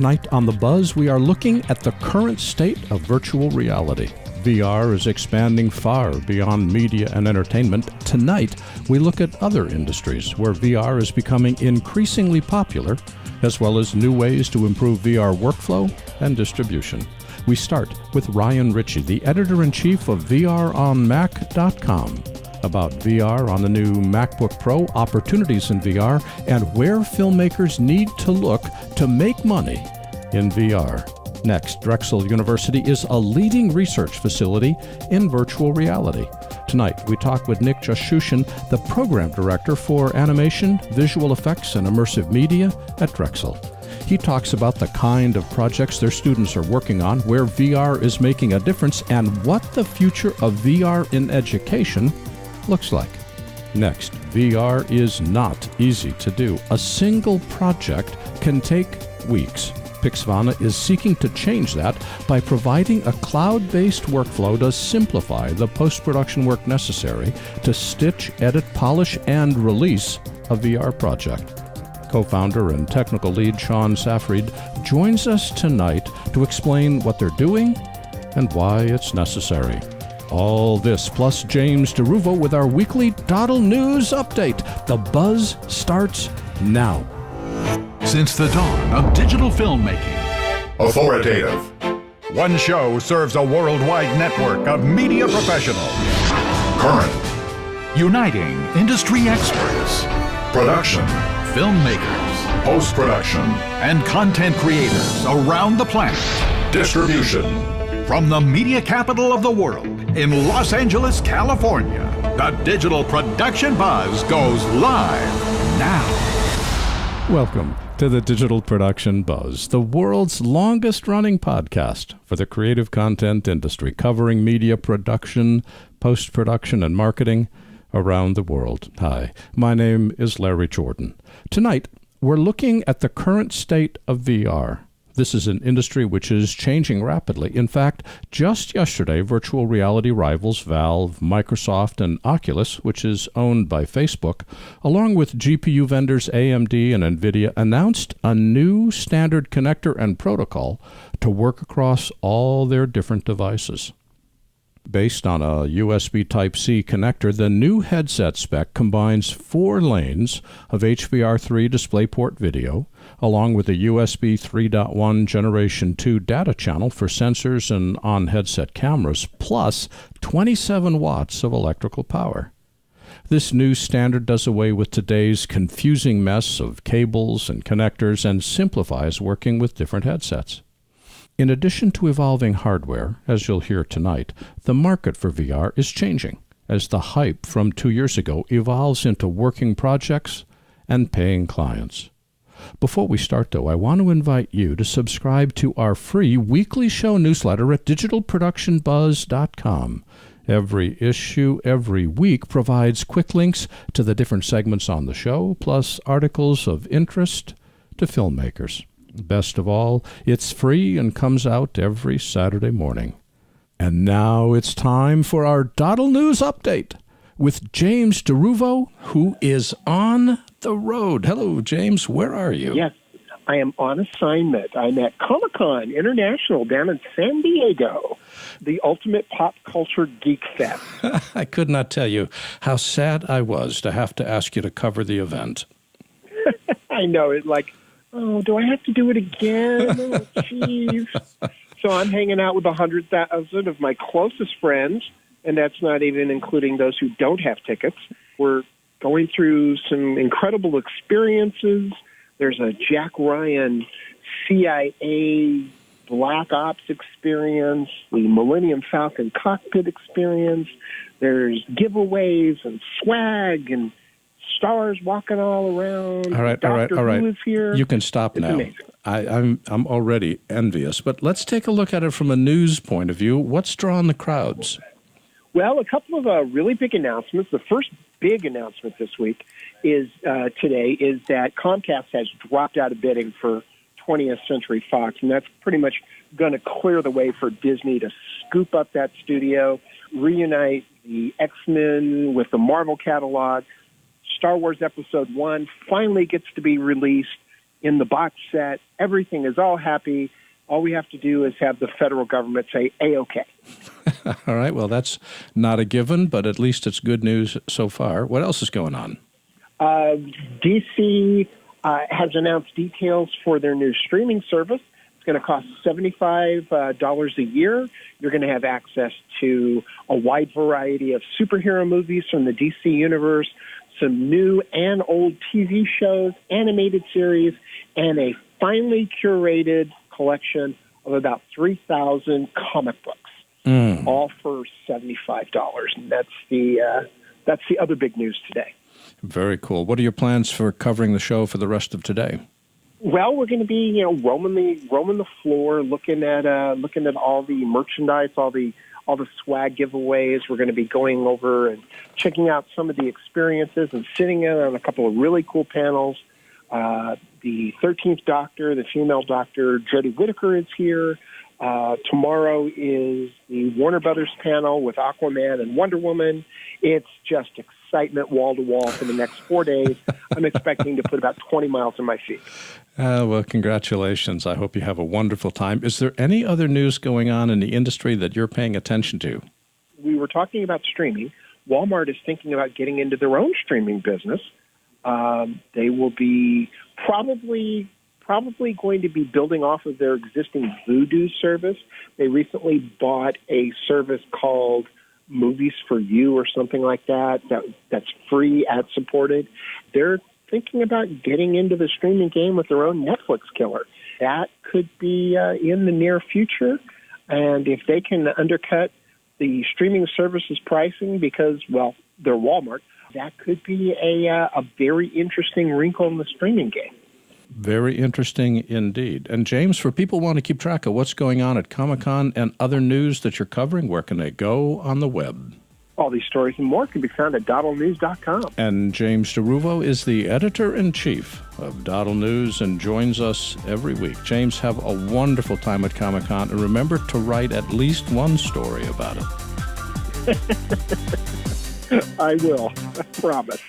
Tonight on The Buzz, we are looking at the current state of virtual reality. VR is expanding far beyond media and entertainment. Tonight, we look at other industries where VR is becoming increasingly popular, as well as new ways to improve VR workflow and distribution. We start with Ryan Ritchey, the editor-in-chief of VROnMac.com, about VR on the new MacBook Pro, opportunities in VR, and where filmmakers need to look to make money in VR. Next, Drexel University is a leading research facility in virtual reality. Tonight, we talk with Jushchyshyn, the program director for animation, visual effects, and immersive media at Drexel. He talks about the kind of projects their students are working on, where VR is making a difference, and what the future of VR in education looks like. Next, VR is not easy to do. A single project can take weeks. Pixvana is seeking to change that by providing a cloud-based workflow to simplify the post-production work necessary to stitch, edit, polish, and release a VR project. Co-founder and technical lead Sean Safreed joins us tonight to explain what they're doing and why it's necessary. All this plus James DeRuvo with our weekly doddleNEWS update. The Buzz starts now. Since the dawn of digital filmmaking, authoritative, one show serves a worldwide network of media professionals, current, uniting industry experts, production, filmmakers, post-production, and content creators around the planet. Distribution. From the media capital of the world in Los Angeles, California, the Digital Production Buzz goes live now. Welcome to the Digital Production Buzz, the world's longest-running podcast for the creative content industry, covering media production, post-production, and marketing around the world. Hi, my name is Larry Jordan. Tonight, we're looking at the current state of VR. This is an industry which is changing rapidly. In fact, just yesterday, virtual reality rivals Valve, Microsoft, and Oculus, which is owned by Facebook, along with GPU vendors AMD and NVIDIA, announced a new standard connector and protocol to work across all their different devices. Based on a USB Type-C connector, the new headset spec combines 4 lanes of HBR3 DisplayPort video, along with a USB 3.1 Generation 2 data channel for sensors and on-headset cameras, plus 27 watts of electrical power. This new standard does away with today's confusing mess of cables and connectors and simplifies working with different headsets. In addition to evolving hardware, as you'll hear tonight, the market for VR is changing as the hype from 2 years ago evolves into working projects and paying clients. Before we start, though, I want to invite you to subscribe to our free weekly show newsletter at digitalproductionbuzz.com. Every issue, every week, provides quick links to the different segments on the show, plus articles of interest to filmmakers. Best of all, it's free and comes out every Saturday morning. And now it's time for our doddleNEWS update with James DeRuvo, who is on the road. Hello, James. Where are you? Yes, I am on assignment. I'm at Comic-Con International down in San Diego, the ultimate pop culture geek fest. I could not tell you how sad I was to have to ask you to cover the event. I know. It's like, oh, do I have to do it again? Oh, jeez. So I'm hanging out with 100,000 of my closest friends, and that's not even including those who don't have tickets. We're going through some incredible experiences. There's a Jack Ryan CIA Black Ops experience, the Millennium Falcon cockpit experience. There's giveaways and swag and stars walking all around. All right. Who is here. You can stop now. I'm already envious, but let's take a look at it from a news point of view. What's drawing the crowds? Well, a couple of really big announcements. The first big announcement this week is that Comcast has dropped out of bidding for 20th Century Fox, and that's pretty much going to clear the way for Disney to scoop up that studio, reunite the X-Men with the Marvel catalog. Star Wars Episode 1 finally gets to be released, in the box set. Everything is all happy. All we have to do is have the federal government say, A-OK. All right. Well, that's not a given, but at least it's good news so far. What else is going on? DC has announced details for their new streaming service. It's going to cost $75 a year. You're going to have access to a wide variety of superhero movies from the DC universe, some new and old TV shows, animated series, and a finely curated collection of about 3,000 comic books, all for $75. And that's the other big news today. Very cool. What are your plans for covering the show for the rest of today? Well, we're going to be, roaming the floor, looking at all the merchandise, all the swag giveaways. We're going to be going over and checking out some of the experiences and sitting in on a couple of really cool panels. The 13th Doctor, the female Doctor, Jodie Whittaker, is here. Tomorrow is the Warner Brothers panel with Aquaman and Wonder Woman. It's just excitement wall to wall for the next 4 days. I'm expecting to put about 20 miles on my feet. Well, congratulations. I hope you have a wonderful time. Is there any other news going on in the industry that you're paying attention to? We were talking about streaming. Walmart is thinking about getting into their own streaming business. They will be probably going to be building off of their existing Vudu service. They recently bought a service called Movies for You or something like that's free, ad-supported. They're thinking about getting into the streaming game with their own Netflix killer. That could be in the near future. And if they can undercut the streaming services pricing because, well, they're Walmart, that could be a very interesting wrinkle in the streaming game. Very interesting indeed. And James, for people who want to keep track of what's going on at Comic-Con and other news that you're covering, where can they go on the web? All these stories and more can be found at doddleNEWS.com. And James DeRuvo is the editor-in-chief of doddleNEWS and joins us every week. James, have a wonderful time at Comic-Con, and remember to write at least one story about it. I will. I promise.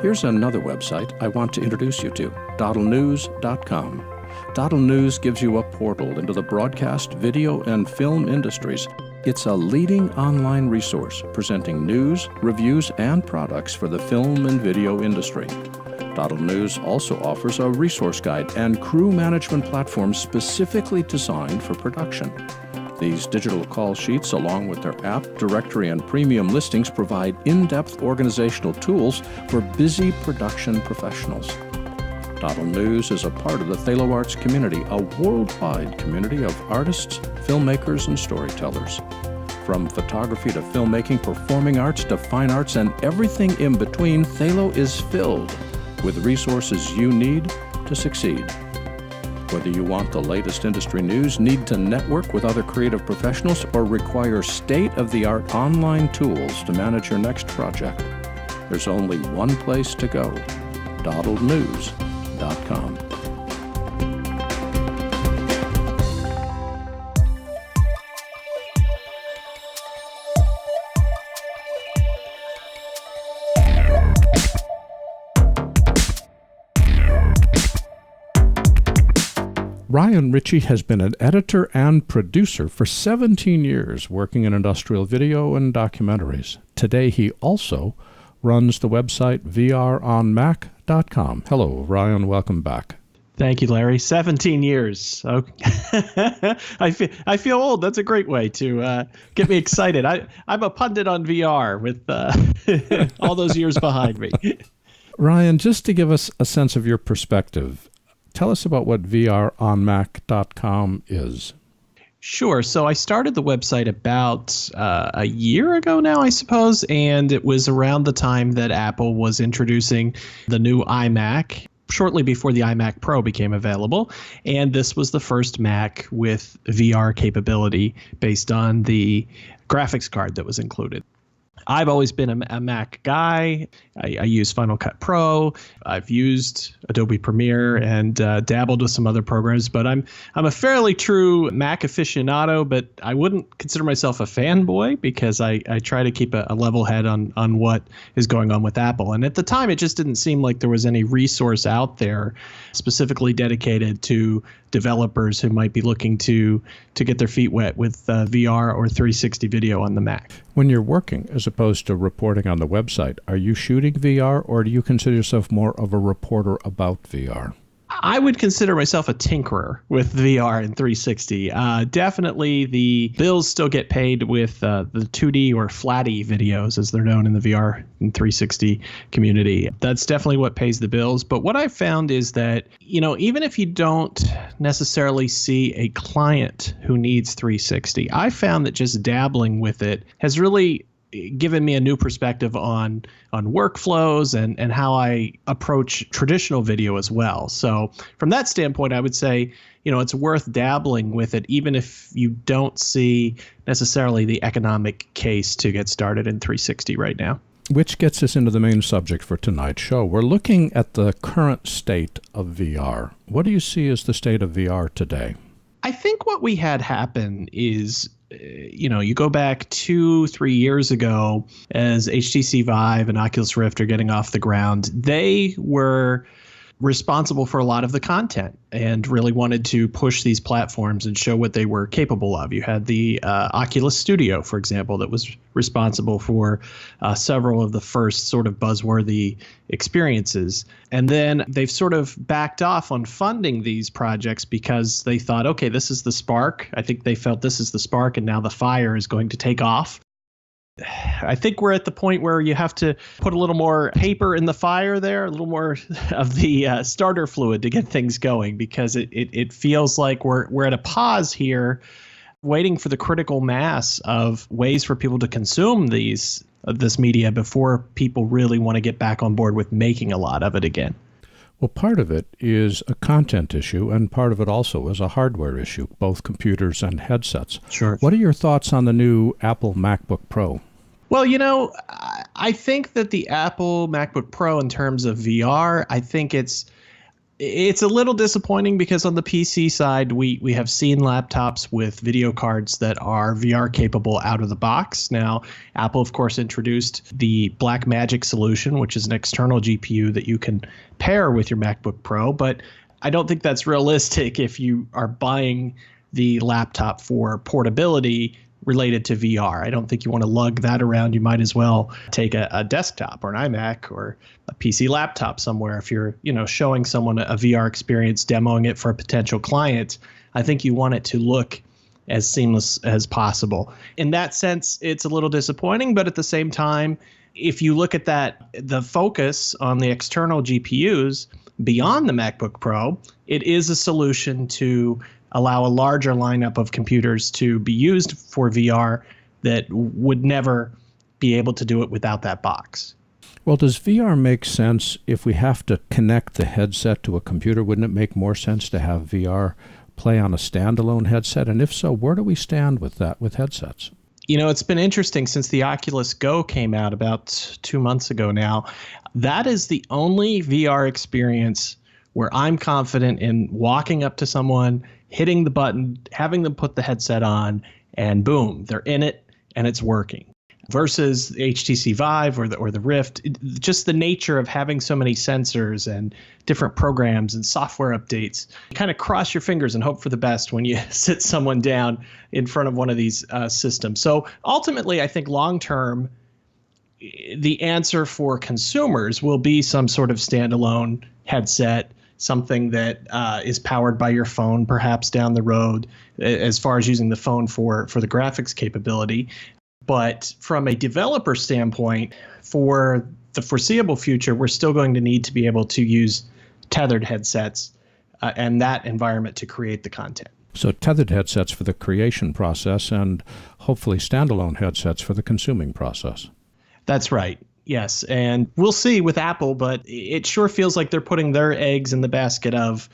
Here's another website I want to introduce you to, doddleNEWS.com. DoddleNEWS gives you a portal into the broadcast, video, and film industries. It's a leading online resource presenting news, reviews, and products for the film and video industry. doddleNEWS also offers a resource guide and crew management platform specifically designed for production. These digital call sheets, along with their app, directory, and premium listings, provide in-depth organizational tools for busy production professionals. doddleNEWS is a part of the Thalo Arts community, a worldwide community of artists, filmmakers, and storytellers. From photography to filmmaking, performing arts to fine arts, and everything in between, Thalo is filled with resources you need to succeed. Whether you want the latest industry news, need to network with other creative professionals, or require state-of-the-art online tools to manage your next project, there's only one place to go, doddleNEWS.com. Ryan Ritchey has been an editor and producer for 17 years, working in industrial video and documentaries. Today, he also runs the website VROnMac.com. Hello, Ryan. Welcome back. Thank you, Larry. 17 years. Okay. I feel old. That's a great way to get me excited. I'm a pundit on VR with all those years behind me. Ryan, just to give us a sense of your perspective, tell us about what VROnMac.com is. Sure. So I started the website about a year ago now, I suppose, and it was around the time that Apple was introducing the new iMac, shortly before the iMac Pro became available. And this was the first Mac with VR capability based on the graphics card that was included. I've always been a Mac guy. I use Final Cut Pro. I've used Adobe Premiere and dabbled with some other programs, but I'm a fairly true Mac aficionado, but I wouldn't consider myself a fanboy because I try to keep a level head on what is going on with Apple. And at the time, it just didn't seem like there was any resource out there specifically dedicated to developers who might be looking to get their feet wet with VR or 360 video on the Mac. When you're working, as opposed to reporting on the website, are you shooting VR, or do you consider yourself more of a reporter about VR? I would consider myself a tinkerer with VR and 360. Definitely the bills still get paid with the 2D or flatty videos, as they're known in the VR and 360 community. That's definitely what pays the bills. But what I've found is that, even if you don't necessarily see a client who needs 360, I found that just dabbling with it has really given me a new perspective on workflows and how I approach traditional video as well. So from that standpoint, I would say, it's worth dabbling with it, even if you don't see necessarily the economic case to get started in 360 right now. Which gets us into the main subject for tonight's show. We're looking at the current state of VR. What do you see as the state of VR today? I think what we had happen is, you go back 2-3 years ago as HTC Vive and Oculus Rift are getting off the ground. They were responsible for a lot of the content and really wanted to push these platforms and show what they were capable of. You had the Oculus Studio, for example, that was responsible for several of the first sort of buzzworthy experiences. And then they've sort of backed off on funding these projects because they thought, okay, this is the spark. I think they felt this is the spark, and now the fire is going to take off. I think we're at the point where you have to put a little more paper in the fire there, a little more of the starter fluid to get things going, because it feels like we're at a pause here, waiting for the critical mass of ways for people to consume this media before people really want to get back on board with making a lot of it again. Well, part of it is a content issue, and part of it also is a hardware issue, both computers and headsets. Sure. What are your thoughts on the new Apple MacBook Pro? Well, I think that the Apple MacBook Pro, in terms of VR, I think it's a little disappointing because on the PC side, we have seen laptops with video cards that are VR capable out of the box. Now, Apple, of course, introduced the Blackmagic solution, which is an external GPU that you can pair with your MacBook Pro. But I don't think that's realistic if you are buying the laptop for portability related to VR. I don't think you want to lug that around. You might as well take a desktop or an iMac or a PC laptop somewhere. If you're, showing someone a VR experience, demoing it for a potential client, I think you want it to look as seamless as possible. In that sense, it's a little disappointing, but at the same time, if you look at the focus on the external GPUs beyond the MacBook Pro, it is a solution to allow a larger lineup of computers to be used for VR that would never be able to do it without that box. Well, does VR make sense if we have to connect the headset to a computer? Wouldn't it make more sense to have VR play on a standalone headset? And if so, where do we stand with that with headsets? It's been interesting since the Oculus Go came out about 2 months ago now. That is the only VR experience where I'm confident in walking up to someone, hitting the button, having them put the headset on, and boom, they're in it and it's working. Versus the HTC Vive or the Rift, just the nature of having so many sensors and different programs and software updates. You kind of cross your fingers and hope for the best when you sit someone down in front of one of these systems. So ultimately, I think long term, the answer for consumers will be some sort of standalone headset, something that is powered by your phone, perhaps down the road, as far as using the phone for the graphics capability. But from a developer standpoint, for the foreseeable future, we're still going to need to be able to use tethered headsets and that environment to create the content. So tethered headsets for the creation process and hopefully standalone headsets for the consuming process. That's right. Yes. And we'll see with Apple, but it sure feels like they're putting their eggs in the basket of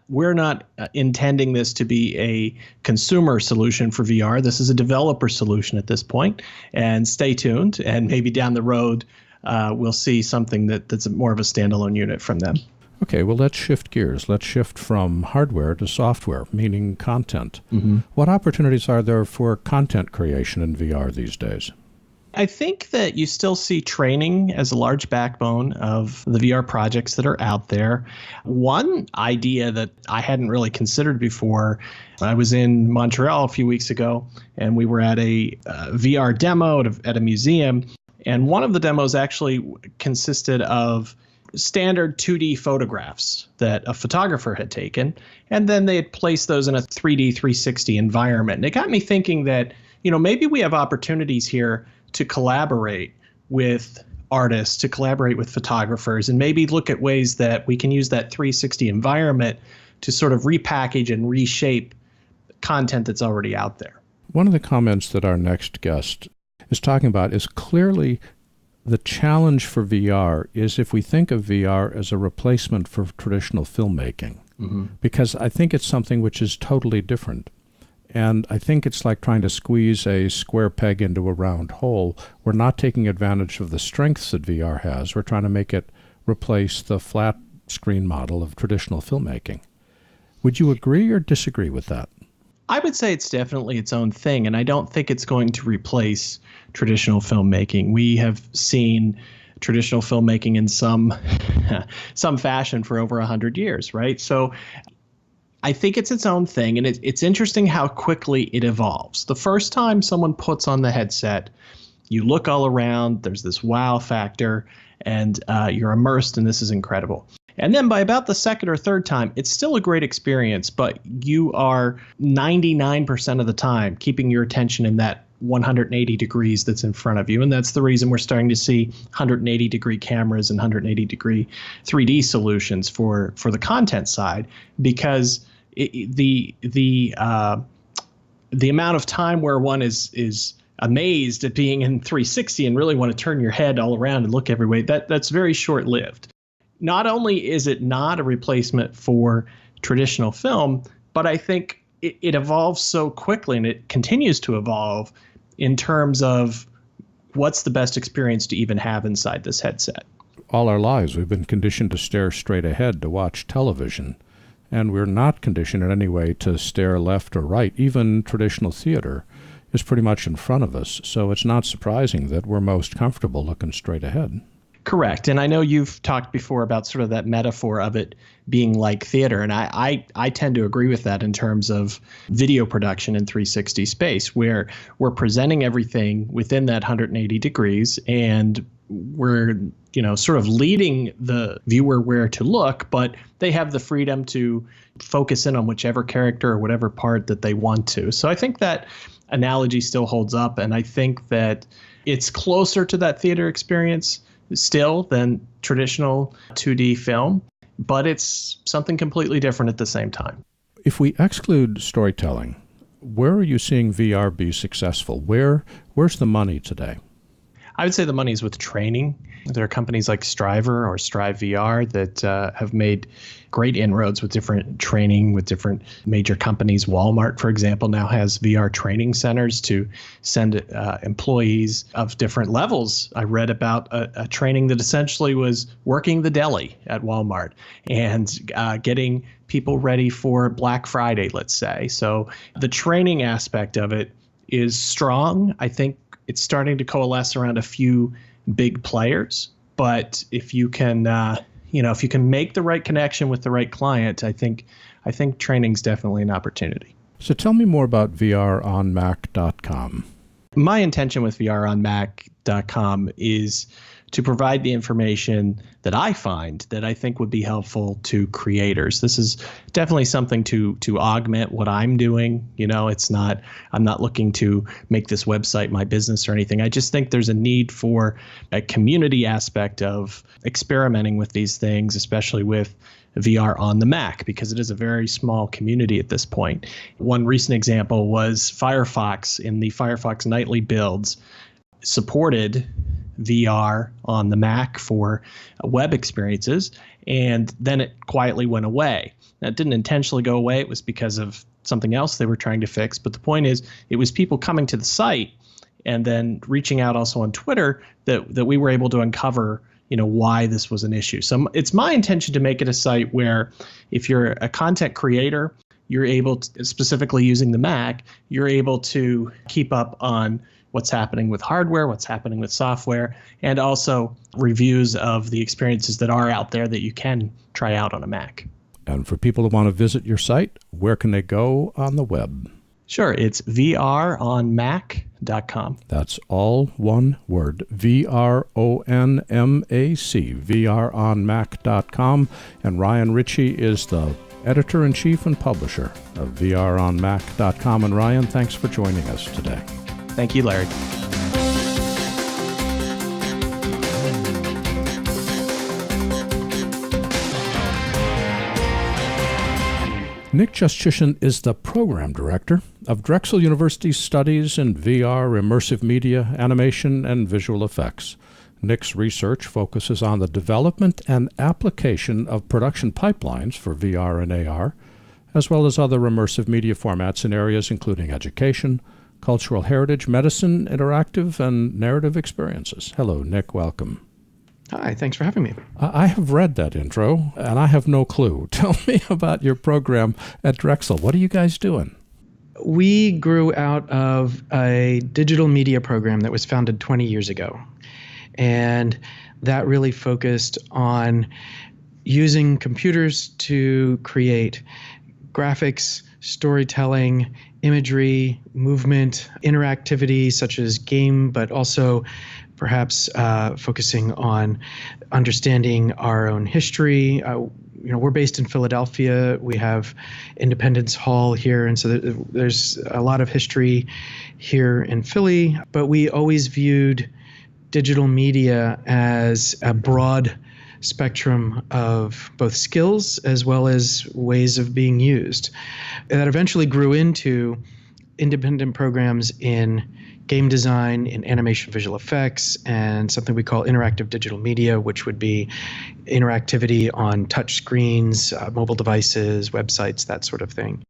we're not intending this to be a consumer solution for VR. This is a developer solution at this point. And stay tuned, and maybe down the road we'll see something that's more of a standalone unit from them. Okay, well, let's shift gears. Let's shift from hardware to software, meaning content. Mm-hmm. What opportunities are there for content creation in VR these days? I think that you still see training as a large backbone of the VR projects that are out there. One idea that I hadn't really considered before, I was in Montreal a few weeks ago, and we were at a VR demo at a museum, and one of the demos actually consisted of standard 2D photographs that a photographer had taken, and then they had placed those in a 3D 360 environment. And it got me thinking that, maybe we have opportunities here to collaborate with artists, to collaborate with photographers, and maybe look at ways that we can use that 360 environment to sort of repackage and reshape content that's already out there. One of the comments that our next guest is talking about is clearly the challenge for VR is if we think of VR as a replacement for traditional filmmaking, because I think it's something which is totally different. And I think it's like trying to squeeze a square peg into a round hole. We're not taking advantage of the strengths that VR has. We're trying to make it replace the flat screen model of traditional filmmaking. Would you agree or disagree with that? I would say it's definitely its own thing, and I don't think it's going to replace traditional filmmaking. We have seen traditional filmmaking in some fashion for over 100 years, right? So I think it's its own thing, and it's interesting how quickly it evolves. The first time someone puts on the headset, you look all around, there's this wow factor, and you're immersed, and this is incredible. And then by about the second or third time, it's still a great experience, but you are 99% of the time keeping your attention in that 180 degrees that's in front of you. And that's the reason we're starting to see 180 degree cameras and 180 degree 3D solutions for the content side, because the amount of time where one is amazed at being in 360 and really want to turn your head all around and look every way, that's very short-lived. Not only is it not a replacement for traditional film, but I think it evolves so quickly, and it continues to evolve in terms of what's the best experience to even have inside this headset. All our lives, we've been conditioned to stare straight ahead to watch television, and we're not conditioned in any way to stare left or right. Even traditional theater is pretty much in front of us, so it's not surprising that we're most comfortable looking straight ahead. Correct. And I know you've talked before about sort of that metaphor of it being like theater. And I tend to agree with that in terms of video production in 360 space, where we're presenting everything within that 180 degrees, and we're, sort of leading the viewer where to look, but they have the freedom to focus in on whichever character or whatever part that they want to. So I think that analogy still holds up. And I think that it's closer to that theater experience still than traditional 2D film, but it's something completely different at the same time. If we exclude storytelling, where are you seeing VR be successful? Where's the money today? I would say the money is with training. There are companies like Striver or Strive VR that have made great inroads with different training with different major companies. Walmart, for example, now has VR training centers to send employees of different levels. I read about a training that essentially was working the deli at Walmart and getting people ready for Black Friday, let's say. So the training aspect of it is strong. I think it's starting to coalesce around a few big players, but if you can, if you can make the right connection with the right client, I think training's definitely an opportunity. So tell me more about VROnMac.com. My intention with VROnMac.com is to provide the information that I find that I think would be helpful to creators. This is definitely something to augment what I'm doing. I'm not looking to make this website my business or anything. I just think there's a need for a community aspect of experimenting with these things, especially with VR on the Mac, because it is a very small community at this point. One recent example was Firefox in the Firefox nightly builds supported VR on the Mac for web experiences, and then it quietly went away. Now, it didn't intentionally go away. It was because of something else they were trying to fix. But the point is, it was people coming to the site and then reaching out also on Twitter that we were able to uncover, why this was an issue. So it's my intention to make it a site where if you're a content creator, you're able to, specifically using the Mac, you're able to keep up on what's happening with hardware, what's happening with software, and also reviews of the experiences that are out there that you can try out on a Mac. And for people who want to visit your site, where can they go on the web? Sure, it's vronmac.com. That's all one word, VRONMAC, vronmac.com. And Ryan Ritchey is the editor-in-chief and publisher of vronmac.com. And Ryan, thanks for joining us today. Thank you, Larry. Nick Jushchyshyn is the program director of Drexel University's Studies in VR, Immersive Media, Animation, and Visual Effects. Nick's research focuses on the development and application of production pipelines for VR and AR, as well as other immersive media formats in areas including education, cultural heritage, medicine, interactive, and narrative experiences. Hello, Nick. Welcome. Hi, thanks for having me. I have read that intro, and I have no clue. Tell me about your program at Drexel. What are you guys doing? We grew out of a digital media program that was founded 20 years ago. And that really focused on using computers to create graphics, storytelling, imagery, movement, interactivity such as game, but also perhaps focusing on understanding our own history. We're based in Philadelphia. We have Independence Hall here, and so there's a lot of history here in Philly. But we always viewed digital media as a broad spectrum of both skills as well as ways of being used. And that eventually grew into independent programs in game design, in animation visual effects, and something we call interactive digital media, which would be interactivity on touch screens, mobile devices, websites, that sort of thing.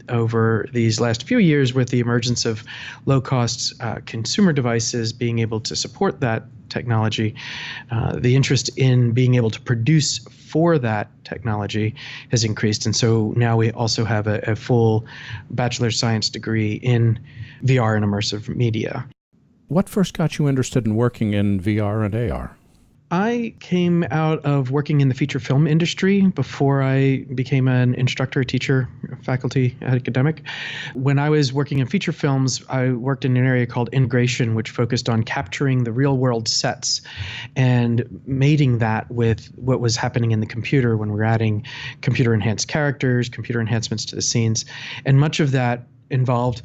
Over these last few years, with the emergence of low-cost consumer devices being able to support that technology, the interest in being able to produce for that technology has increased. And so now we also have a full bachelor's science degree in VR and immersive media. What first got you interested in working in VR and AR? I came out of working in the feature film industry before I became an instructor, teacher, faculty, academic. When I was working in feature films, I worked in an area called integration, which focused on capturing the real world sets and mating that with what was happening in the computer when we were adding computer enhanced characters, computer enhancements to the scenes. And much of that involved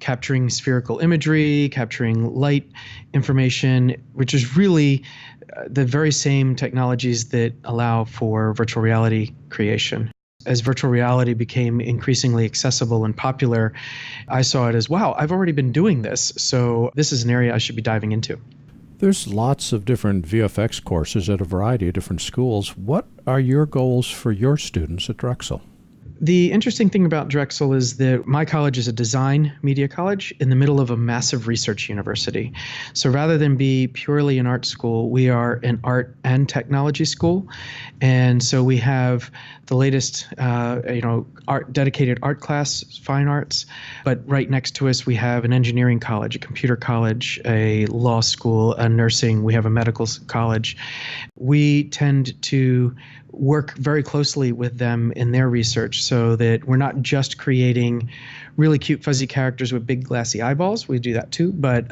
capturing spherical imagery, capturing light information, which is really the very same technologies that allow for virtual reality creation. As virtual reality became increasingly accessible and popular, I saw it as, wow, I've already been doing this, so this is an area I should be diving into. There's lots of different VFX courses at a variety of different schools. What are your goals for your students at Drexel? The interesting thing about Drexel is that my college is a design media college in the middle of a massive research university. So rather than be purely an art school, we are an art and technology school. And so we have the latest, dedicated art class, fine arts. But right next to us, we have an engineering college, a computer college, a law school, a nursing. We have a medical college. We tend to work very closely with them in their research so that we're not just creating really cute fuzzy characters with big glassy eyeballs. We do that too, but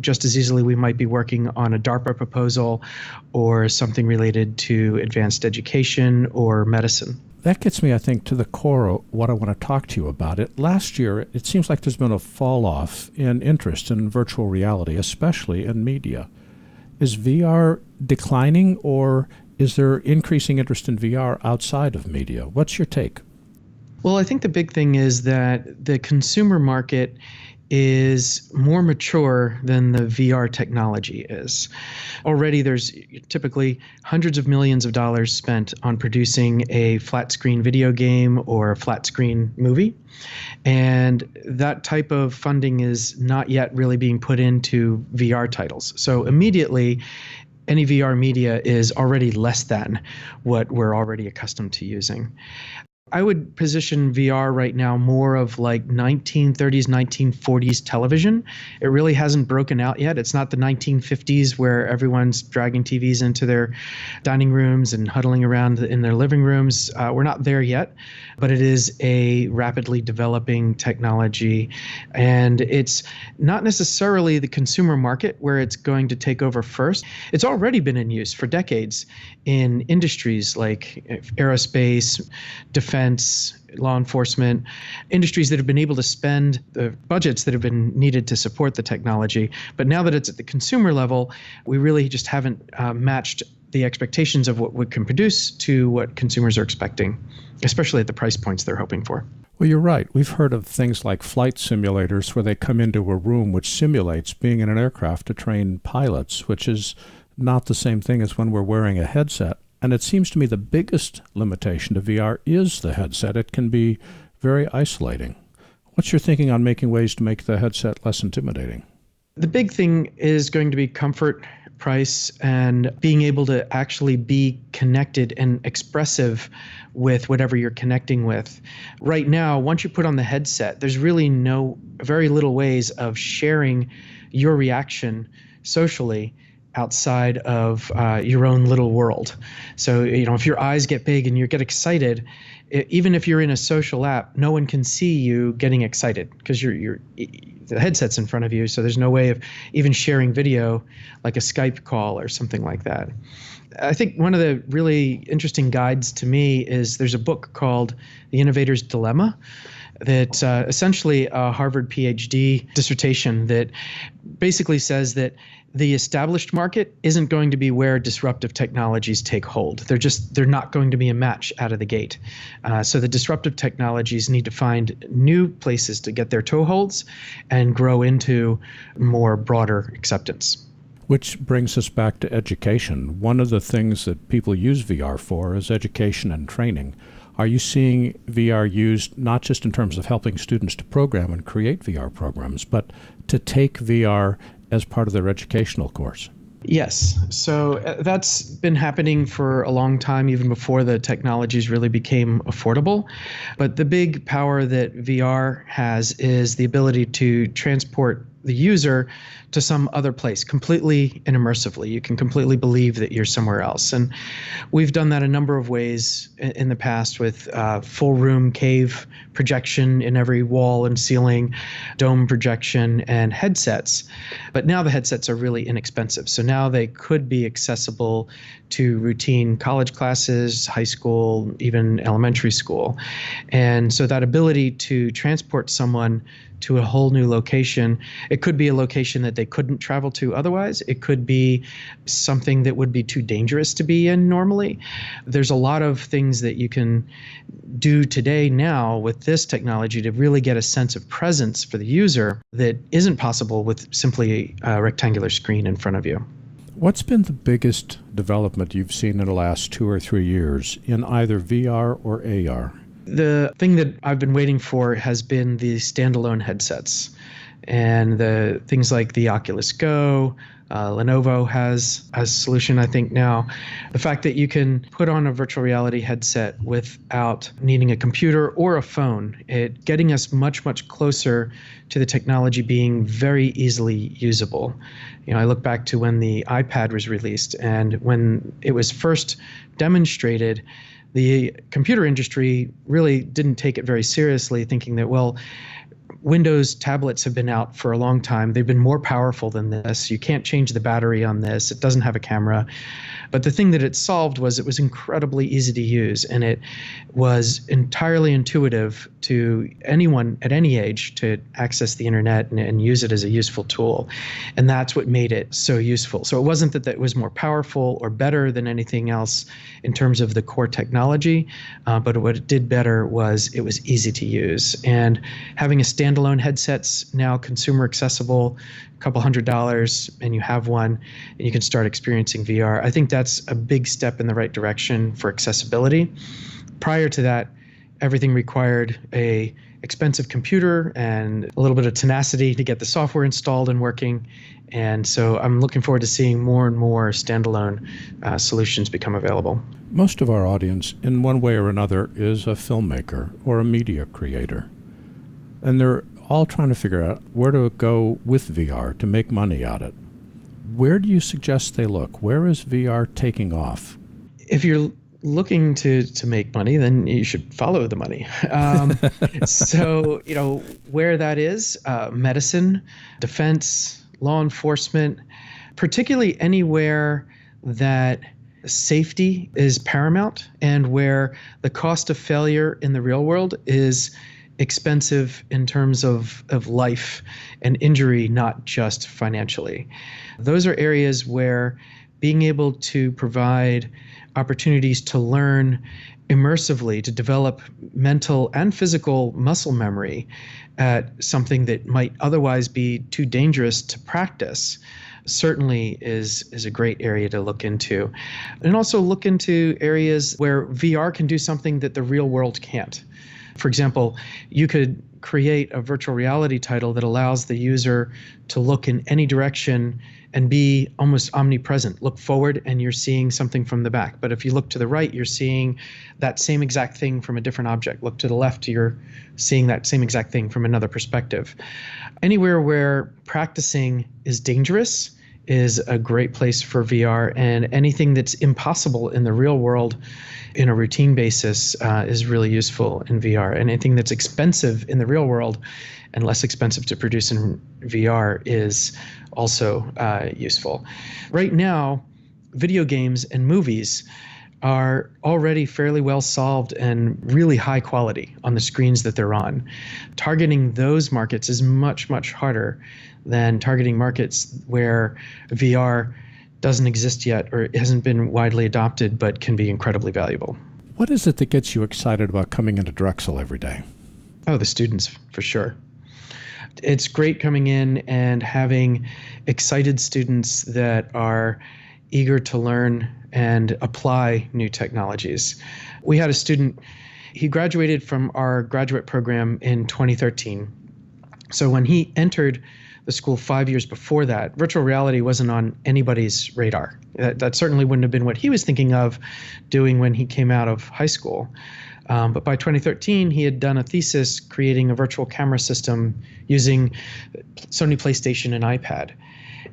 just as easily we might be working on a DARPA proposal or something related to advanced education or medicine. That gets me, I think, to the core of what I want to talk to you about. Last year, it seems like there's been a fall off in interest in virtual reality, especially in media. Is VR declining, or is there increasing interest in VR outside of media? What's your take? Well, I think the big thing is that the consumer market is more mature than the VR technology is. Already there's typically hundreds of millions of dollars spent on producing a flat screen video game or a flat screen movie. And that type of funding is not yet really being put into VR titles. So immediately, any VR media is already less than what we're already accustomed to using. I would position VR right now more of like 1930s, 1940s television. It really hasn't broken out yet. It's not the 1950s where everyone's dragging TVs into their dining rooms and huddling around in their living rooms. We're not there yet, but it is a rapidly developing technology. And it's not necessarily the consumer market where it's going to take over first. It's already been in use for decades in industries like aerospace, defense, law enforcement, industries that have been able to spend the budgets that have been needed to support the technology. But now that it's at the consumer level, we really just haven't matched the expectations of what we can produce to what consumers are expecting, especially at the price points they're hoping for. Well, you're right. We've heard of things like flight simulators where they come into a room which simulates being in an aircraft to train pilots, which is not the same thing as when we're wearing a headset. And it seems to me the biggest limitation to VR is the headset. It can be very isolating. What's your thinking on making ways to make the headset less intimidating? The big thing is going to be comfort, price, and being able to actually be connected and expressive with whatever you're connecting with. Right now, once you put on the headset, there's really very little ways of sharing your reaction socially outside of your own little world. So, if your eyes get big and you get excited, even if you're in a social app, no one can see you getting excited because the headset's in front of you. So there's no way of even sharing video like a Skype call or something like that. I think one of the really interesting guides to me is there's a book called The Innovator's Dilemma that essentially a Harvard PhD dissertation that basically says that the established market isn't going to be where disruptive technologies take hold. They're not going to be a match out of the gate. So the disruptive technologies need to find new places to get their toeholds and grow into more broader acceptance. Which brings us back to education. One of the things that people use VR for is education and training. Are you seeing VR used not just in terms of helping students to program and create VR programs, but to take VR as part of their educational course? Yes. So that's been happening for a long time, even before the technologies really became affordable. But the big power that VR has is the ability to transport the user to some other place completely and immersively. You can completely believe that you're somewhere else. And we've done that a number of ways in the past with full room cave projection in every wall and ceiling, dome projection, and headsets. But now the headsets are really inexpensive. So now they could be accessible to routine college classes, high school, even elementary school. And so that ability to transport someone to a whole new location. It could be a location that they couldn't travel to otherwise. It could be something that would be too dangerous to be in normally. There's a lot of things that you can do today now with this technology to really get a sense of presence for the user that isn't possible with simply a rectangular screen in front of you. What's been the biggest development you've seen in the last 2 or 3 years in either VR or AR? The thing that I've been waiting for has been the standalone headsets and the things like the Oculus Go. Lenovo has a solution, I think, now. The fact that you can put on a virtual reality headset without needing a computer or a phone, it getting us much, much closer to the technology being very easily usable. I look back to when the iPad was released, and when it was first demonstrated, the computer industry really didn't take it very seriously, thinking that, well, Windows tablets have been out for a long time. They've been more powerful than this. You can't change the battery on this. It doesn't have a camera. But the thing that it solved was it was incredibly easy to use, and it was entirely intuitive to anyone at any age to access the internet and use it as a useful tool. And that's what made it so useful. So it wasn't that it was more powerful or better than anything else in terms of the core technology, but what it did better was it was easy to use. And having a standalone standalone headsets, now consumer accessible, a couple $100, and you have one, and you can start experiencing VR. I think that's a big step in the right direction for accessibility. Prior to that, everything required a expensive computer and a little bit of tenacity to get the software installed and working. And so I'm looking forward to seeing more and more standalone solutions become available. Most of our audience, in one way or another, is a filmmaker or a media creator. And they're all trying to figure out where to go with VR to make money at it. Where do you suggest they look? Where is VR taking off? If you're looking to make money, then you should follow the money. So, where that is, medicine, defense, law enforcement, particularly anywhere that safety is paramount and where the cost of failure in the real world is expensive in terms of life and injury, not just financially. Those are areas where being able to provide opportunities to learn immersively, to develop mental and physical muscle memory at something that might otherwise be too dangerous to practice certainly is a great area to look into. And also look into areas where VR can do something that the real world can't. For example, you could create a virtual reality title that allows the user to look in any direction and be almost omnipresent. Look forward and you're seeing something from the back. But if you look to the right, you're seeing that same exact thing from a different object. Look to the left, you're seeing that same exact thing from another perspective. Anywhere where practicing is dangerous is a great place for VR, and anything that's impossible in the real world in a routine basis is really useful in VR. And anything that's expensive in the real world and less expensive to produce in VR is also useful. Right now, video games and movies are already fairly well solved and really high quality on the screens that they're on. Targeting those markets is much, much harder than targeting markets where VR doesn't exist yet or hasn't been widely adopted but can be incredibly valuable. What is it that gets you excited about coming into Drexel every day? Oh, the students, for sure. It's great coming in and having excited students that are eager to learn and apply new technologies. We had a student, he graduated from our graduate program in 2013. So when he entered the school 5 years before that, virtual reality wasn't on anybody's radar. That certainly wouldn't have been what he was thinking of doing when he came out of high school. But by 2013, he had done a thesis creating a virtual camera system using Sony PlayStation and iPad.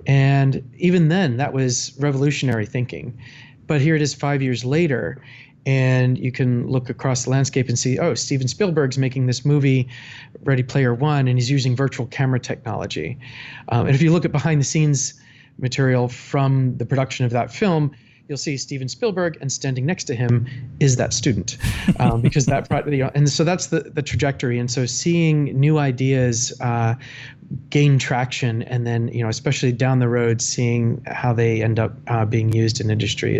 And even then, that was revolutionary thinking. But here it is 5 years later, and you can look across the landscape and see, oh, Steven Spielberg's making this movie, Ready Player One, and he's using virtual camera technology. And if you look at behind the scenes material from the production of that film, you'll see Steven Spielberg, and standing next to him is that student, because that, and so that's the trajectory. And so seeing new ideas gain traction, and then especially down the road, seeing how they end up being used in industry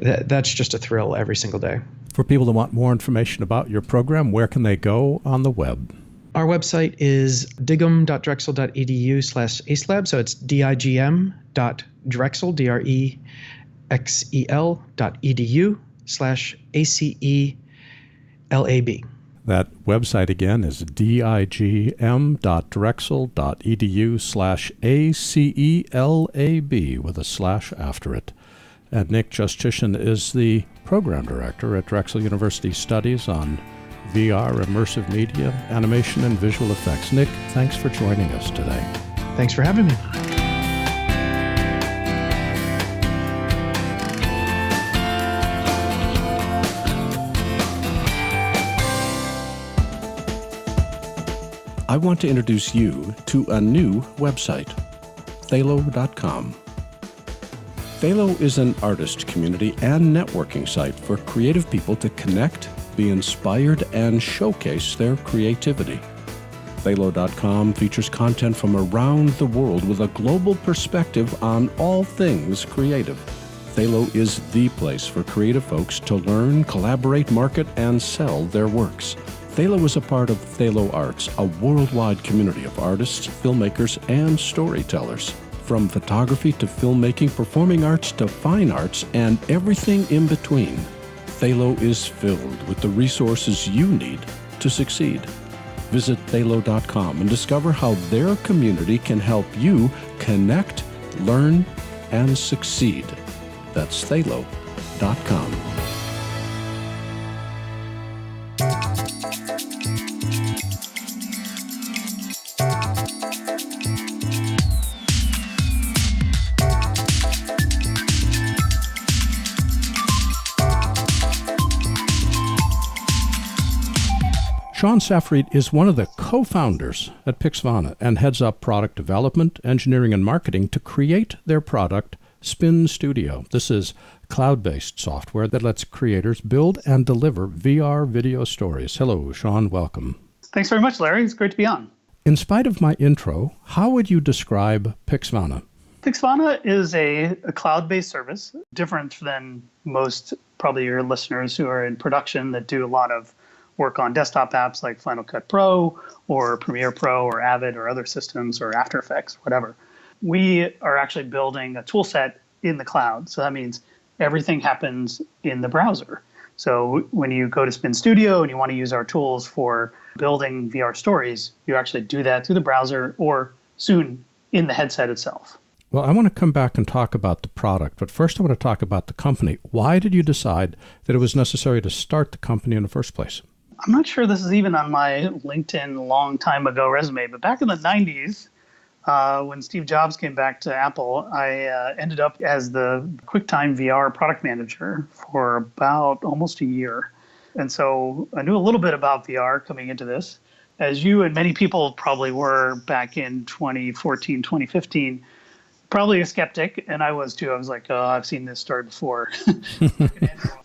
that's just a thrill every single day. For people that want more information about your program, where can they go on the web? Our website is digum.drexel.edu/acelab. So it's digm.drexel, drexel.edu/ACELAB. That website again is digm.drexel.edu/ACELAB with a slash after it. And Nick Jushchyshyn is the program director at Drexel University Studies on VR, immersive media, animation, and visual effects. Nick, thanks for joining us today. Thanks for having me. I want to introduce you to a new website, Thalo.com. Thalo is an artist community and networking site for creative people to connect, be inspired, and showcase their creativity. Thalo.com features content from around the world with a global perspective on all things creative. Thalo is the place for creative folks to learn, collaborate, market, and sell their works. Thalo is a part of Thalo Arts, a worldwide community of artists, filmmakers, and storytellers. From photography to filmmaking, performing arts to fine arts, and everything in between, Thalo is filled with the resources you need to succeed. Visit Thalo.com and discover how their community can help you connect, learn, and succeed. That's Thalo.com. Sean Safreed is one of the co-founders at Pixvana and heads up product development, engineering, and marketing to create their product, Spin Studio. This is cloud-based software that lets creators build and deliver VR video stories. Hello, Sean. Welcome. Thanks very much, Larry. It's great to be on. In spite of my intro, how would you describe Pixvana? Pixvana is a cloud-based service, different than most, probably your listeners who are in production that do a lot of work on desktop apps like Final Cut Pro or Premiere Pro or Avid or other systems or After Effects, whatever. We are actually building a tool set in the cloud. So that means everything happens in the browser. So when you go to Spin Studio and you want to use our tools for building VR stories, you actually do that through the browser or soon in the headset itself. Well, I want to come back and talk about the product, but first I want to talk about the company. Why did you decide that it was necessary to start the company in the first place? I'm not sure this is even on my LinkedIn long time ago resume, but back in the 90s, when Steve Jobs came back to Apple, I ended up as the QuickTime VR product manager for about almost a year. And so I knew a little bit about VR coming into this. As you and many people probably were back in 2014, 2015, probably a skeptic, and I was too. I was like, oh, I've seen this story before. It's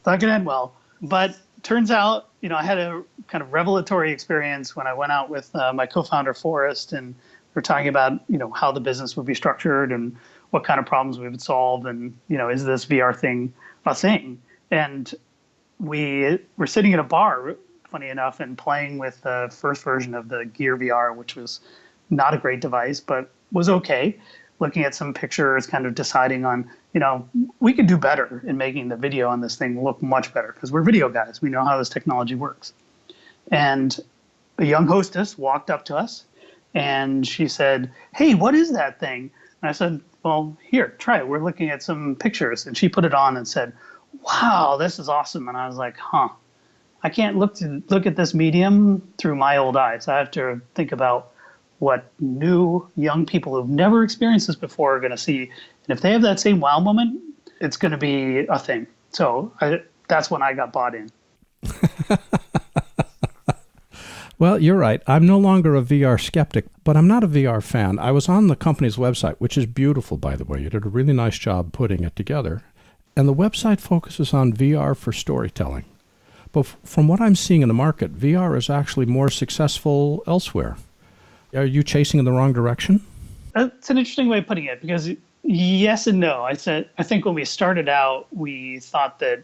not going to end well. But turns out, I had a kind of revelatory experience when I went out with my co-founder, Forrest, and we're talking about, how the business would be structured and what kind of problems we would solve. And, is this VR thing a thing? And we were sitting at a bar, funny enough, and playing with the first version of the Gear VR, which was not a great device, but was okay. Looking at some pictures, kind of deciding on, we could do better in making the video on this thing look much better because we're video guys. We know how this technology works. And a young hostess walked up to us and she said, hey, what is that thing? And I said, well, here, try it. We're looking at some pictures. And she put it on and said, wow, this is awesome. And I was like, I can't look at this medium through my old eyes. I have to think about what new young people who've never experienced this before are going to see. And if they have that same wow moment, it's going to be a thing. So that's when I got bought in. Well, you're right. I'm no longer a VR skeptic, but I'm not a VR fan. I was on the company's website, which is beautiful, by the way. You did a really nice job putting it together. And the website focuses on VR for storytelling. But from what I'm seeing in the market, VR is actually more successful elsewhere. Are you chasing in the wrong direction? That's an interesting way of putting it because yes and no. I think when we started out, we thought that,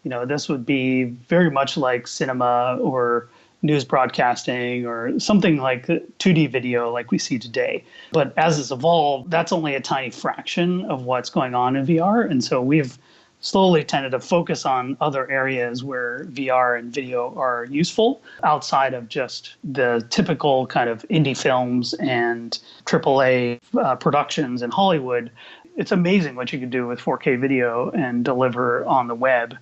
this would be very much like cinema or news broadcasting or something like 2D video like we see today. But as it's evolved, that's only a tiny fraction of what's going on in VR. And so we've slowly tended to focus on other areas where VR and video are useful outside of just the typical kind of indie films and AAA productions in Hollywood. It's amazing what you can do with 4K video and deliver on the web,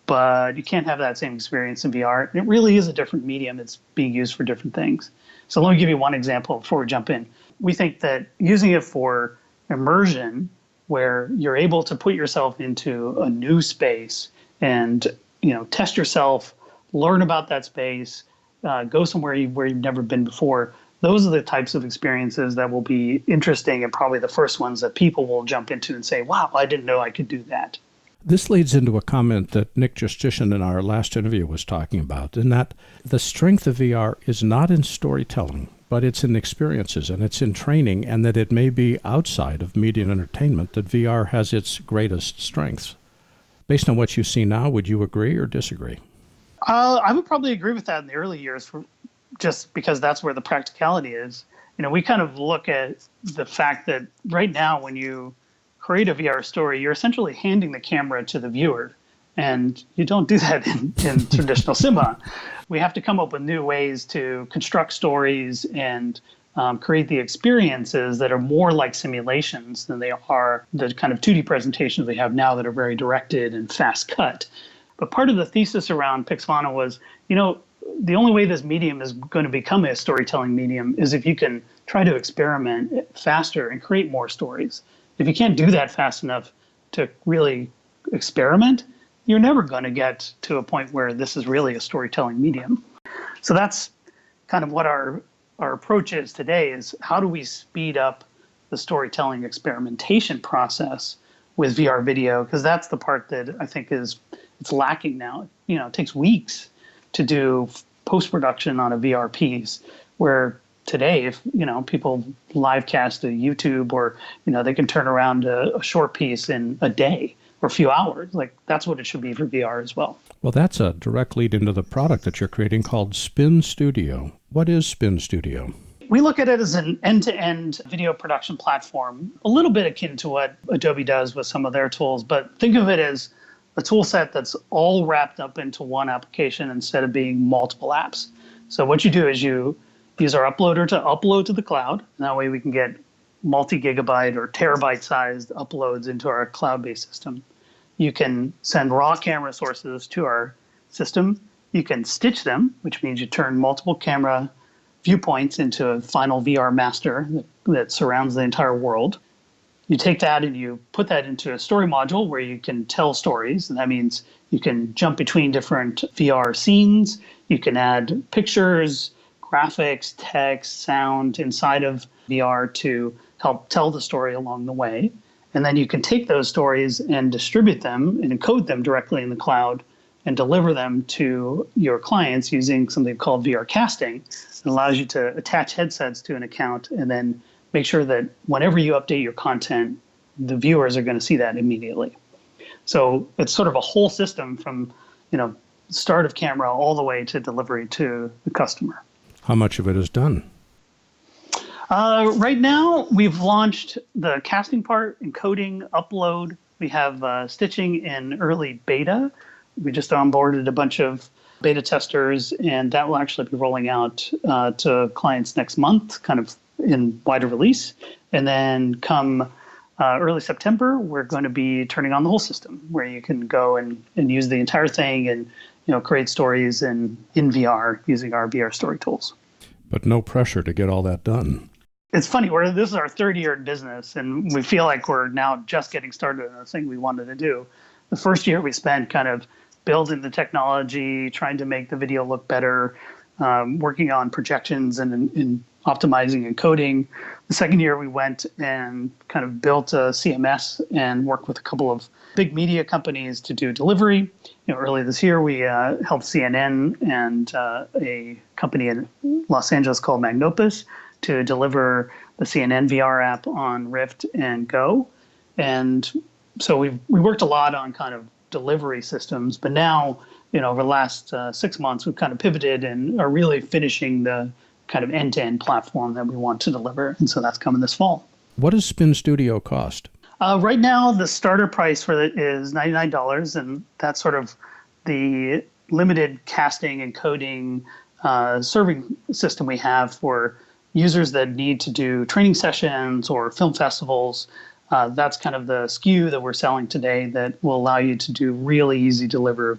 but you can't have that same experience in VR. It really is a different medium. It's being used for different things. So let me give you one example before we jump in. We think that using it for immersion, where you're able to put yourself into a new space and, test yourself, learn about that space, go somewhere where you've never been before. Those are the types of experiences that will be interesting and probably the first ones that people will jump into and say, wow, I didn't know I could do that. This leads into a comment that Nick Jushchyshyn in our last interview was talking about, in that the strength of VR is not in storytelling, but it's in experiences and it's in training, and that it may be outside of media and entertainment that VR has its greatest strengths. Based on what you see now, would you agree or disagree? I would probably agree with that in the early years, just because that's where the practicality is. We kind of look at the fact that right now, when you create a VR story, you're essentially handing the camera to the viewer. And you don't do that in traditional cinema. We have to come up with new ways to construct stories and create the experiences that are more like simulations than they are the kind of 2D presentations we have now that are very directed and fast cut. But part of the thesis around Pixvana was, the only way this medium is going to become a storytelling medium is if you can try to experiment faster and create more stories. If you can't do that fast enough to really experiment, you're never going to get to a point where this is really a storytelling medium. So that's kind of what our approach is today, is how do we speed up the storytelling experimentation process with VR video? Because that's the part that I think it's lacking now. It takes weeks to do post-production on a VR piece, where today, if people live cast to YouTube, or they can turn around a short piece in a day or a few hours. Like, that's what it should be for VR as well. Well, that's a direct lead into the product that you're creating called Spin Studio. What is Spin Studio? We look at it as an end-to-end video production platform, a little bit akin to what Adobe does with some of their tools, but think of it as a tool set that's all wrapped up into one application instead of being multiple apps. So what you do is you use our uploader to upload to the cloud. And that way we can get multi-gigabyte or terabyte-sized uploads into our cloud-based system. You can send raw camera sources to our system. You can stitch them, which means you turn multiple camera viewpoints into a final VR master that surrounds the entire world. You take that and you put that into a story module where you can tell stories. And that means you can jump between different VR scenes. You can add pictures, graphics, text, sound inside of VR to help tell the story along the way. And then you can take those stories and distribute them and encode them directly in the cloud and deliver them to your clients using something called VR casting. It allows you to attach headsets to an account and then make sure that whenever you update your content, the viewers are going to see that immediately. So it's sort of a whole system from, start of camera all the way to delivery to the customer. How much of it is done? Right now, we've launched the casting part, encoding, upload. We have stitching in early beta. We just onboarded a bunch of beta testers, and that will actually be rolling out to clients next month, kind of in wider release. And then come early September, we're going to be turning on the whole system, where you can go and use the entire thing and create stories in VR using our VR story tools. But no pressure to get all that done. It's funny, this is our third year in business, and we feel like we're now just getting started on the thing we wanted to do. The first year we spent kind of building the technology, trying to make the video look better, working on projections and optimizing encoding. The second year we went and kind of built a CMS and worked with a couple of big media companies to do delivery. Early this year we helped CNN and a company in Los Angeles called Magnopus to deliver the CNN VR app on Rift and Go. And so we worked a lot on kind of delivery systems, but now, over the last 6 months, we've kind of pivoted and are really finishing the kind of end-to-end platform that we want to deliver. And so that's coming this fall. What does Spin Studio cost? Right now, the starter price for it is $99, and that's sort of the limited casting and coding serving system we have for users that need to do training sessions or film festivals. That's kind of the SKU that we're selling today that will allow you to do really easy delivery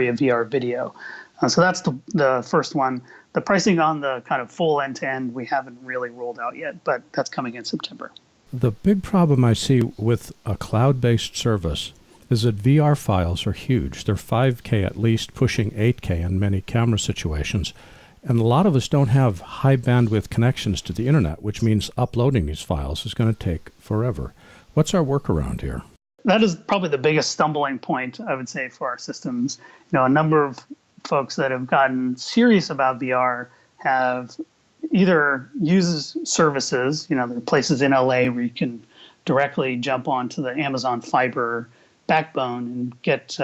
of VR video. So that's the first one. The pricing on the kind of full end-to-end we haven't really rolled out yet, but that's coming in September. The big problem I see with a cloud-based service is that VR files are huge. They're 5K at least, pushing 8K in many camera situations. And a lot of us don't have high bandwidth connections to the internet, which means uploading these files is going to take forever. What's our workaround here? That is probably the biggest stumbling point, I would say, for our systems. A number of folks that have gotten serious about VR have either used services, there are places in LA where you can directly jump onto the Amazon Fiber backbone and get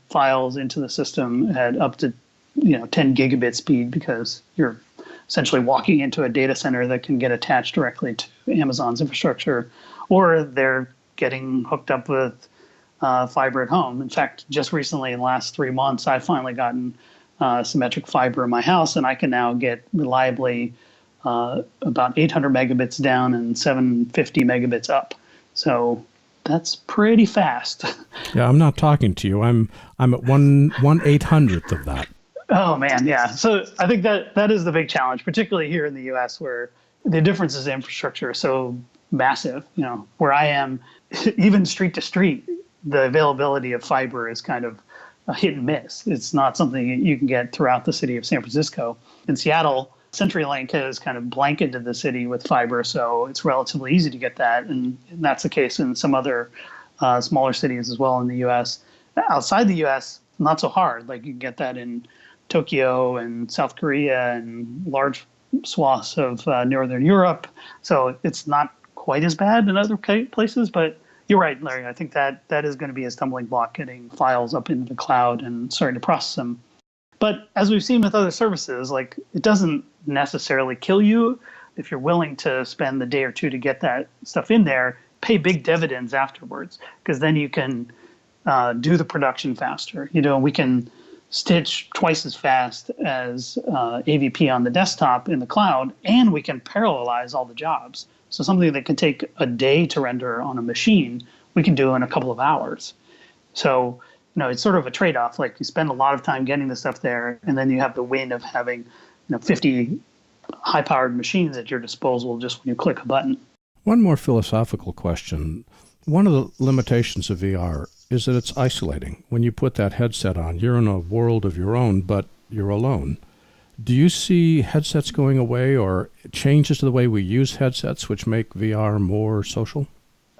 files into the system at up to 10 gigabit speed, because you're essentially walking into a data center that can get attached directly to Amazon's infrastructure, or they're getting hooked up with fiber at home. In fact, just recently, in the last 3 months, I've finally gotten symmetric fiber in my house, and I can now get reliably about 800 megabits down and 750 megabits up. So that's pretty fast. Yeah, I'm not talking to you. I'm at 1/800th of that. Oh man, yeah. So I think that is the big challenge, particularly here in the U.S., where the differences in infrastructure are so massive. Where I am, even street to street, the availability of fiber is kind of a hit and miss. It's not something you can get throughout the city of San Francisco. In Seattle, CenturyLink has kind of blanketed the city with fiber, so it's relatively easy to get that, and that's the case in some other smaller cities as well in the U.S. Outside the U.S., not so hard. Like you can get that in Tokyo and South Korea and large swaths of Northern Europe, so it's not quite as bad in other places, but you're right, Larry. I think that is going to be a stumbling block, getting files up into the cloud and starting to process them. But as we've seen with other services, like it doesn't necessarily kill you. If you're willing to spend the day or two to get that stuff in there, pay big dividends afterwards, because then you can do the production faster. We can stitch twice as fast as AVP on the desktop in the cloud, and we can parallelize all the jobs. So something that can take a day to render on a machine, we can do in a couple of hours. So, it's sort of a trade-off. Like you spend a lot of time getting the stuff there, and then you have the win of having 50 high-powered machines at your disposal just when you click a button. One more philosophical question. One of the limitations of VR is that it's isolating. When you put that headset on, you're in a world of your own, but you're alone. Do you see headsets going away or changes to the way we use headsets which make VR more social?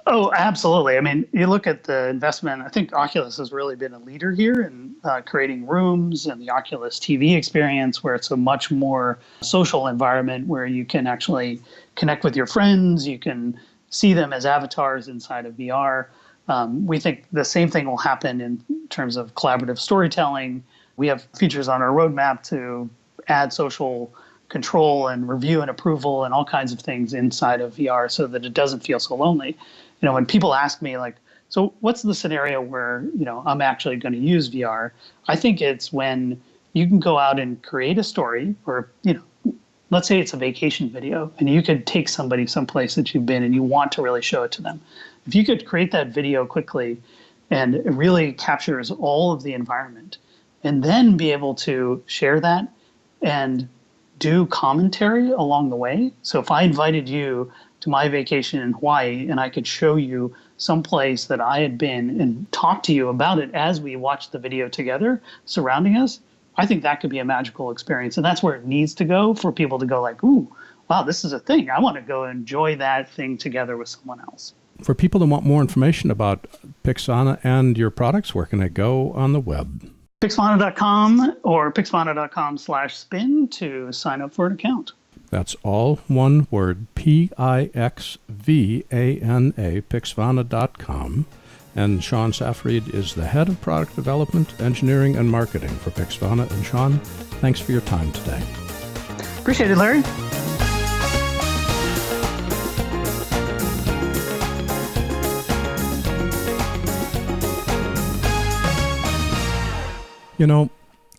Oh, absolutely. I mean, you look at the investment, I think Oculus has really been a leader here in creating rooms, and the Oculus TV experience, where it's a much more social environment where you can actually connect with your friends. You can see them as avatars inside of VR. We think the same thing will happen in terms of collaborative storytelling. We have features on our roadmap to add social control and review and approval and all kinds of things inside of VR so that it doesn't feel so lonely. When people ask me, like, so what's the scenario where, I'm actually going to use VR? I think it's when you can go out and create a story, or, let's say it's a vacation video, and you could take somebody someplace that you've been and you want to really show it to them. If you could create that video quickly and it really captures all of the environment, and then be able to share that and do commentary along the way. So if I invited you to my vacation in Hawaii and I could show you some place that I had been and talk to you about it as we watch the video together surrounding us, I think that could be a magical experience. And that's where it needs to go, for people to go like, ooh, wow, this is a thing. I want to go enjoy that thing together with someone else. For people that want more information about Pixvana and your products, where can they go on the web? Pixvana.com or pixvana.com/spin to sign up for an account. That's all one word, Pixvana, Pixvana.com. And Sean Safreed is the head of product development, engineering, and marketing for Pixvana. And Sean, thanks for your time today. Appreciate it, Larry.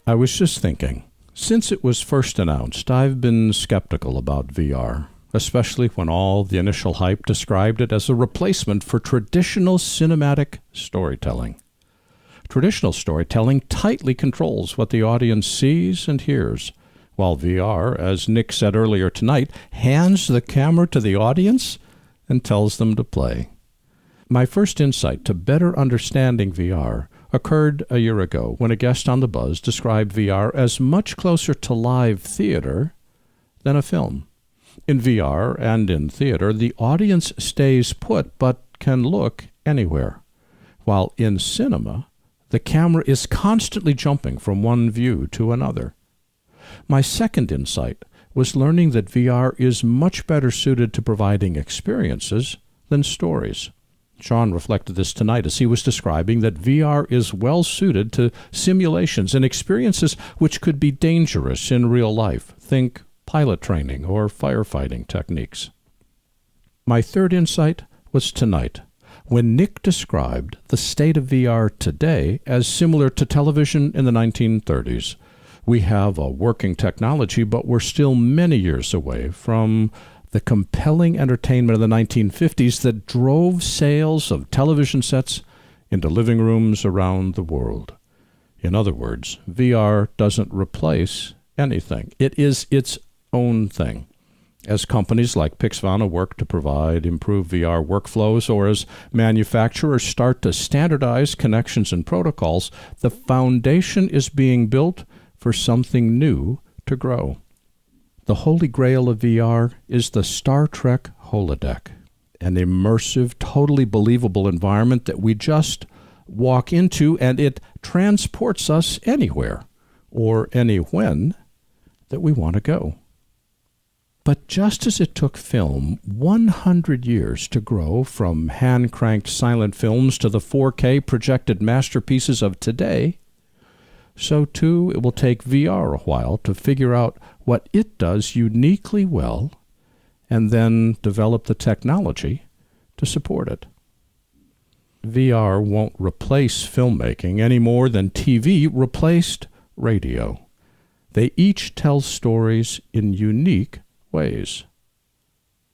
I was just thinking, since it was first announced, I've been skeptical about VR, especially when all the initial hype described it as a replacement for traditional cinematic storytelling. Traditional storytelling tightly controls what the audience sees and hears, while VR, as Nick said earlier tonight, hands the camera to the audience and tells them to play. My first insight to better understanding VR occurred a year ago when a guest on The Buzz described VR as much closer to live theater than a film. In VR and in theater, the audience stays put but can look anywhere, while in cinema, the camera is constantly jumping from one view to another. My second insight was learning that VR is much better suited to providing experiences than stories. Sean reflected this tonight as he was describing that VR is well suited to simulations and experiences which could be dangerous in real life. Think pilot training or firefighting techniques. My third insight was tonight, when Nick described the state of VR today as similar to television in the 1930s. We have a working technology, but we're still many years away from the compelling entertainment of the 1950s that drove sales of television sets into living rooms around the world. In other words, VR doesn't replace anything. It is its own thing. As companies like Pixvana work to provide improved VR workflows, or as manufacturers start to standardize connections and protocols, the foundation is being built for something new to grow. The holy grail of VR is the Star Trek holodeck, an immersive, totally believable environment that we just walk into, and it transports us anywhere or anywhen that we want to go. But just as it took film 100 years to grow from hand-cranked silent films to the 4K projected masterpieces of today, so too it will take VR a while to figure out what it does uniquely well and then develop the technology to support it. VR won't replace filmmaking any more than TV replaced radio. They each tell stories in unique ways.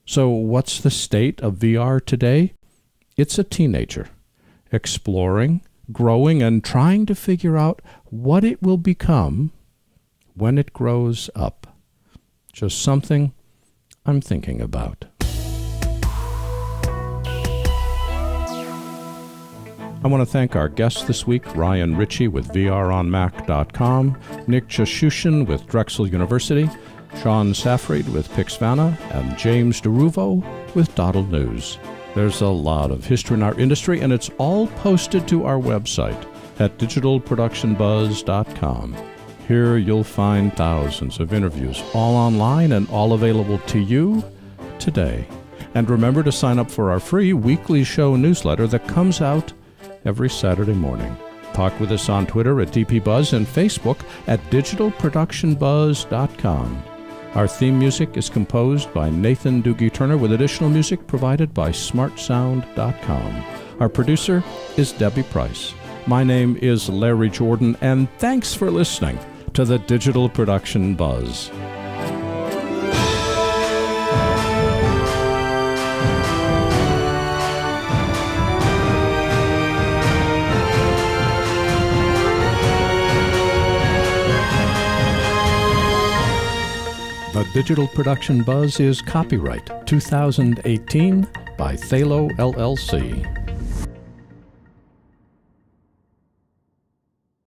So what's the state of VR today? It's a teenager, exploring, growing, and trying to figure out what it will become when it grows up. Just something I'm thinking about. I want to thank our guests this week, Ryan Ritchey with VROnMac.com, Nick Jushchyshyn with Drexel University, Sean Safreed with Pixvana, and James DeRuvo with doddleNEWS. There's a lot of history in our industry, and it's all posted to our website at digitalproductionbuzz.com. Here you'll find thousands of interviews, all online and all available to you today. And remember to sign up for our free weekly show newsletter that comes out every Saturday morning. Talk with us on Twitter at DPBuzz and Facebook at digitalproductionbuzz.com. Our theme music is composed by Nathan Doogie Turner with additional music provided by smartsound.com. Our producer is Debbie Price. My name is Larry Jordan, and thanks for listening to the Digital Production Buzz. The Digital Production Buzz is copyright 2018 by Thalo LLC.